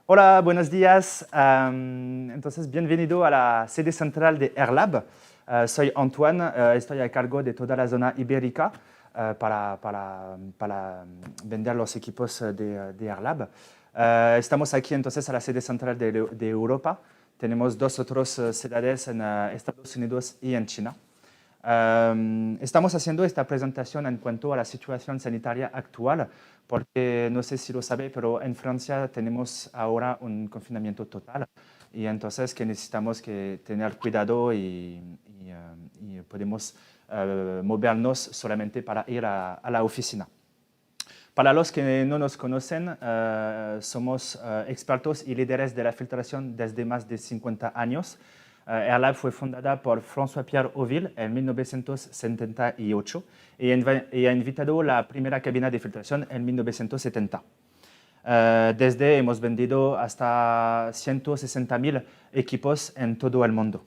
Hola, buenos días. Entonces, bienvenido a la sede central de Airlab. Soy Antoine, estoy a cargo de toda la zona ibérica para vender los equipos de Airlab. Estamos aquí entonces a la sede central de Europa. Tenemos dos otras ciudades en Estados Unidos y en China. Estamos haciendo esta presentación en cuanto a la situación sanitaria actual, porque no sé si lo sabe, pero en Francia tenemos ahora un confinamiento total y entonces que necesitamos tener cuidado y podemos movernos solamente para ir a la oficina. Para los que no nos conocen, somos expertos y líderes de la filtración desde más de 50 años. Airlab fue fundada por François-Pierre Auville en 1978 y ha invitado la primera cabina de filtración en 1970. Desde hemos vendido hasta 160.000 equipos en todo el mundo.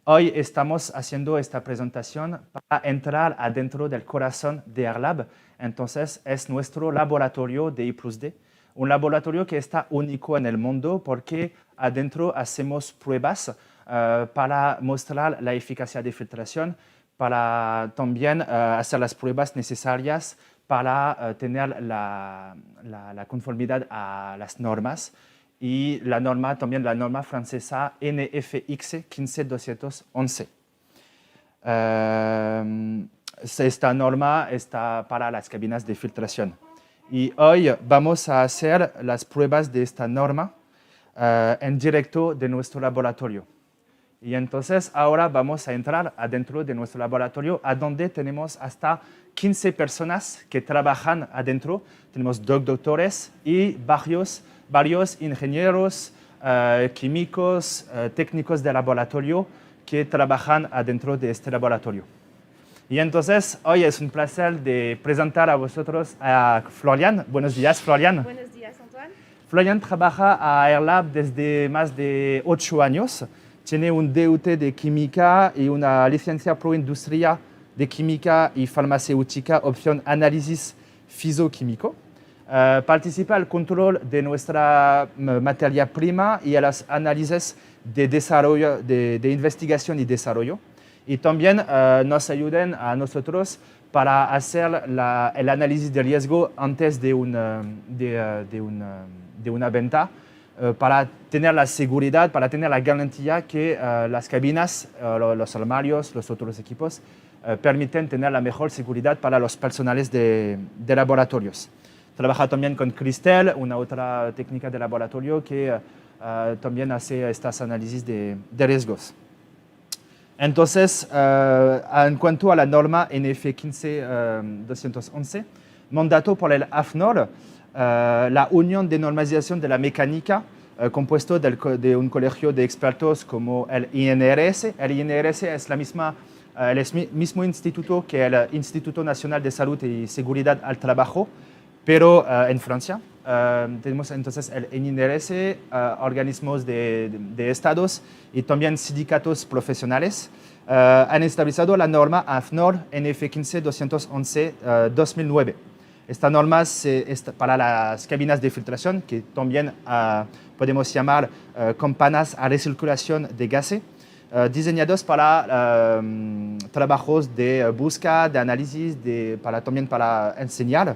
Hoy estamos haciendo esta presentación para entrar adentro del corazón de Airlab. Entonces, es nuestro laboratorio de I+D, un laboratorio que está único en el mundo porque adentro hacemos pruebas para mostrar la eficacia de filtración, para también hacer las pruebas necesarias para tener la conformidad a las normas. Y la norma, también la norma francesa NFX 15211. Esta norma está para las cabinas de filtración. Y hoy vamos a hacer las pruebas de esta norma en directo de nuestro laboratorio. Y entonces ahora vamos a entrar adentro de nuestro laboratorio, a donde tenemos hasta 15 personas que trabajan adentro. Tenemos dos doctores y varios ingenieros, químicos, técnicos de laboratorio que trabajan adentro de este laboratorio. Y entonces hoy es un placer de presentar a vosotros a Florian. Buenos días, Florian. Buenos días, Antoine. Florian trabaja a Airlab desde más de 8 años. Tiene un DUT de química y una licencia pro industria de química y farmacéutica, opción análisis físico-químico. Participa al control de nuestra materia prima y a los análisis de desarrollo, de investigación y desarrollo. Y también nos ayudan a nosotros para hacer el análisis de riesgo antes de una venta, para tener la seguridad, para tener la garantía que las cabinas, los armarios, los otros equipos permiten tener la mejor seguridad para los personales de laboratorios. Trabaja también con Christelle, una otra técnica de laboratorio que también hace estos análisis de riesgos. Entonces, en cuanto a la norma NF 15211, mandato por el AFNOR, la Unión de Normalización de la Mecánica, compuesto de un colegio de expertos como el INRS. El INRS es el mismo instituto que el Instituto Nacional de Salud y Seguridad al Trabajo, pero en Francia. Tenemos entonces el INRS, organismos de estados y también sindicatos profesionales. Han establecido la norma AFNOR NF 15211 2009. Esta norma es para las cabinas de filtración, que también podemos llamar campanas a recirculación de gases, diseñados para trabajos de búsqueda, de análisis, también para enseñar.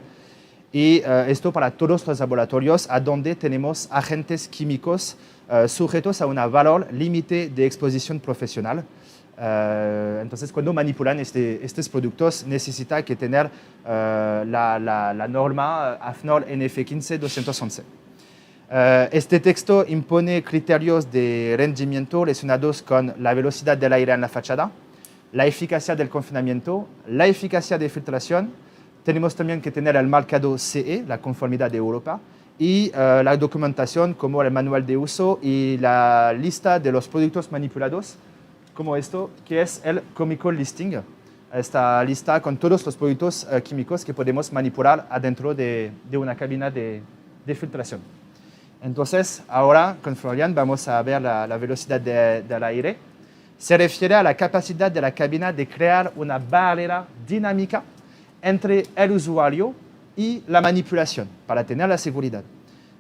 Y esto para todos los laboratorios a donde tenemos agentes químicos sujetos a un valor límite de exposición profesional. Entonces, cuando manipulan estos productos, necesita que tener la norma AFNOR NF 15211. Este texto impone criterios de rendimiento relacionados con la velocidad del aire en la fachada, la eficacia del confinamiento, la eficacia de filtración. Tenemos también que tener el marcado CE, la conformidad de Europa, y la documentación como el manual de uso y la lista de los productos manipulados, como esto, que es el chemical listing. Esta lista con todos los productos químicos que podemos manipular adentro de una cabina de filtración. Entonces, ahora con Florian vamos a ver la velocidad del aire. Se refiere a la capacidad de la cabina de crear una barrera dinámica entre el usuario y la manipulación para tener la seguridad.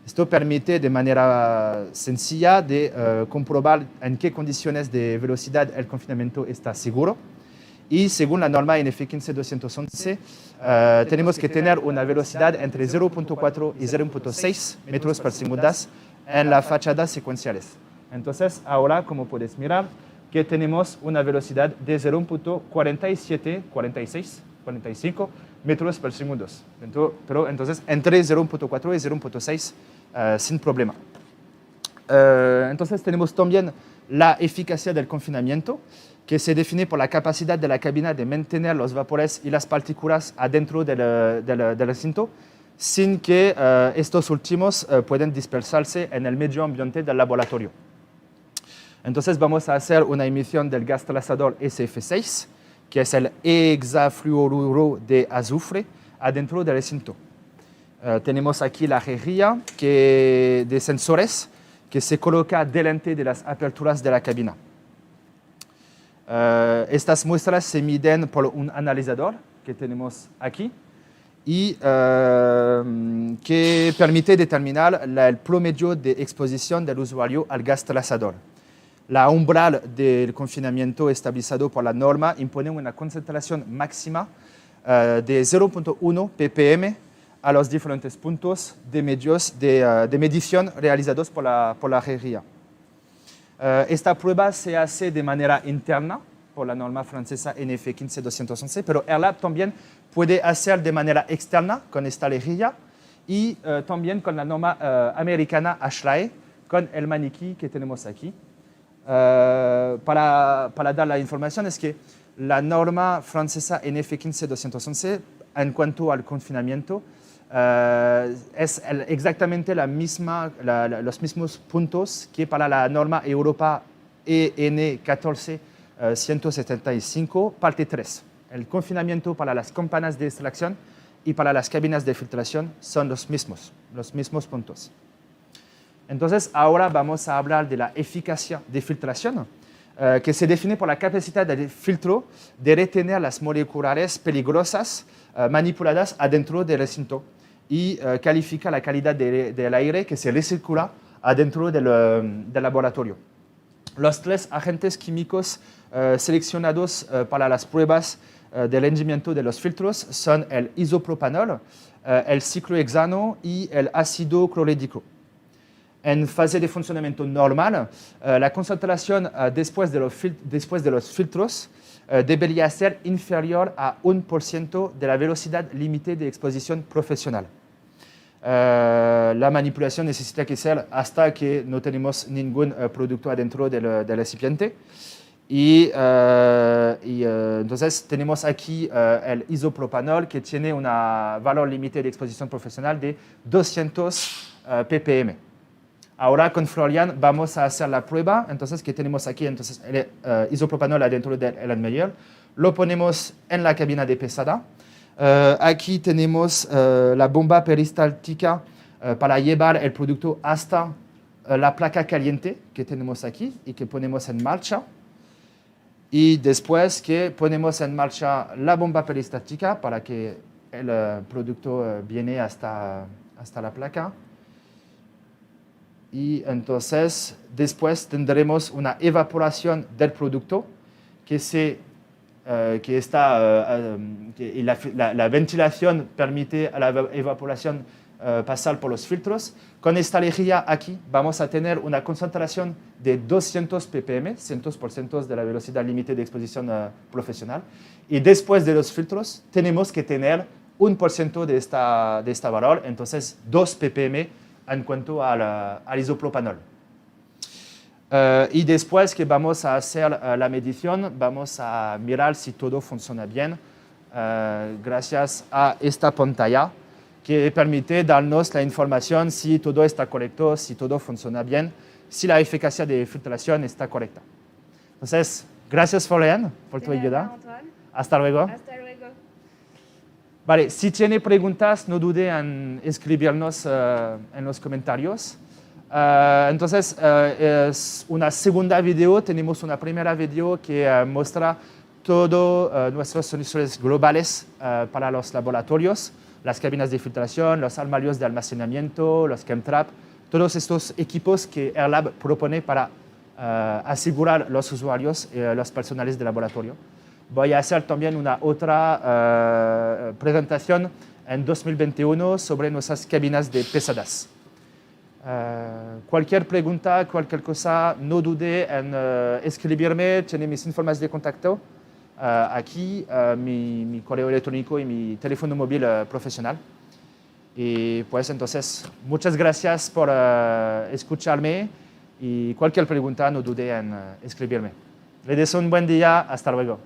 Esto permite de manera sencilla de comprobar en qué condiciones de velocidad el confinamiento está seguro. Y según la norma NF 15211, tenemos que tener una velocidad entre 0.4 y 0.6 metros por segundo en las fachadas secuenciales. Entonces, ahora, como puedes mirar, que tenemos una velocidad de 0.47, 46, 45 metros por segundo. Pero entonces, entre 0.4 y 0.6 sin problema. Entonces, tenemos también la eficacia del confinamiento, que se define por la capacidad de la cabina de mantener los vapores y las partículas adentro del recinto, sin que estos últimos puedan dispersarse en el medio ambiente del laboratorio. Entonces vamos a hacer una emisión del gas trazador SF6, que es el hexafluoruro de azufre, adentro del recinto. Tenemos aquí la rejilla de sensores que se coloca delante de las aperturas de la cabina. Estas muestras se miden por un analizador que tenemos aquí y que permite determinar el promedio de exposición del usuario al gas trazador. La umbral del confinamiento establecido por la norma impone una concentración máxima de 0.1 ppm a los diferentes puntos de medios de medición realizados por la rejilla. Esta prueba se hace de manera interna por la norma francesa NF 15211, pero Airlab también puede hacer de manera externa con esta rejilla y también con la norma americana ASHRAE, con el maniquí que tenemos aquí. Para dar la información es que la norma francesa NF 15211 en cuanto al confinamiento es exactamente los mismos puntos que para la norma Europa EN 14175, parte 3. El confinamiento para las campanas de extracción y para las cabinas de filtración son los mismos puntos. Entonces, ahora vamos a hablar de la eficacia de filtración, que se define por la capacidad del filtro de retener las moléculas peligrosas manipuladas adentro del recinto y califica la calidad del aire que se recircula adentro del laboratorio. Los 3 agentes químicos seleccionados para las pruebas de rendimiento de los filtros son el isopropanol, el ciclohexano y el ácido clorhídrico. En fase de funcionamiento normal, la concentración después de los filtros debería ser inferior a 1% de la velocidad límite de exposición profesional. La manipulación necesita que ser hasta que no tenemos ningún producto adentro del recipiente. Y entonces tenemos aquí el isopropanol que tiene un valor límite de exposición profesional de 200 ppm. Ahora con Florian vamos a hacer la prueba. Entonces, ¿qué tenemos aquí? Entonces, el isopropanol adentro del Erlenmeyer. Lo ponemos en la cabina de pesada. Aquí tenemos la bomba peristáltica para llevar el producto hasta la placa caliente que tenemos aquí y que ponemos en marcha. Y después que ponemos en marcha la bomba peristáltica para que el producto viene hasta la placa. Y entonces después tendremos una evaporación del producto y la ventilación permite a la evaporación pasar por los filtros. Con esta lejía aquí vamos a tener una concentración de 200 ppm, 100% de la velocidad límite de exposición profesional. Y después de los filtros tenemos que tener 1% de esta valor, entonces 2 ppm en cuanto al isopropanol. Y después que vamos a hacer la medición, vamos a mirar si todo funciona bien gracias a esta pantalla que permite darnos la información si todo está correcto, si todo funciona bien, si la eficacia de filtración está correcta. Entonces, gracias Florian por tu ayuda. Hasta luego. Hasta luego. Vale, si tiene preguntas, no dude en escribirnos en los comentarios. Entonces, es una segunda video. Tenemos una primera video que muestra todas nuestras soluciones globales para los laboratorios, las cabinas de filtración, los armarios de almacenamiento, los chemtrap, todos estos equipos que Airlab propone para asegurar los usuarios y los personales de laboratorio. Voy a hacer también una otra presentación en 2021 sobre nuestras cabinas de pesadas. Cualquier pregunta, cualquier cosa, no dude en escribirme, tiene mis informes de contacto aquí, mi correo electrónico y mi teléfono móvil profesional. Y pues entonces, muchas gracias por escucharme y cualquier pregunta, no dude en escribirme. Les deseo un buen día, hasta luego.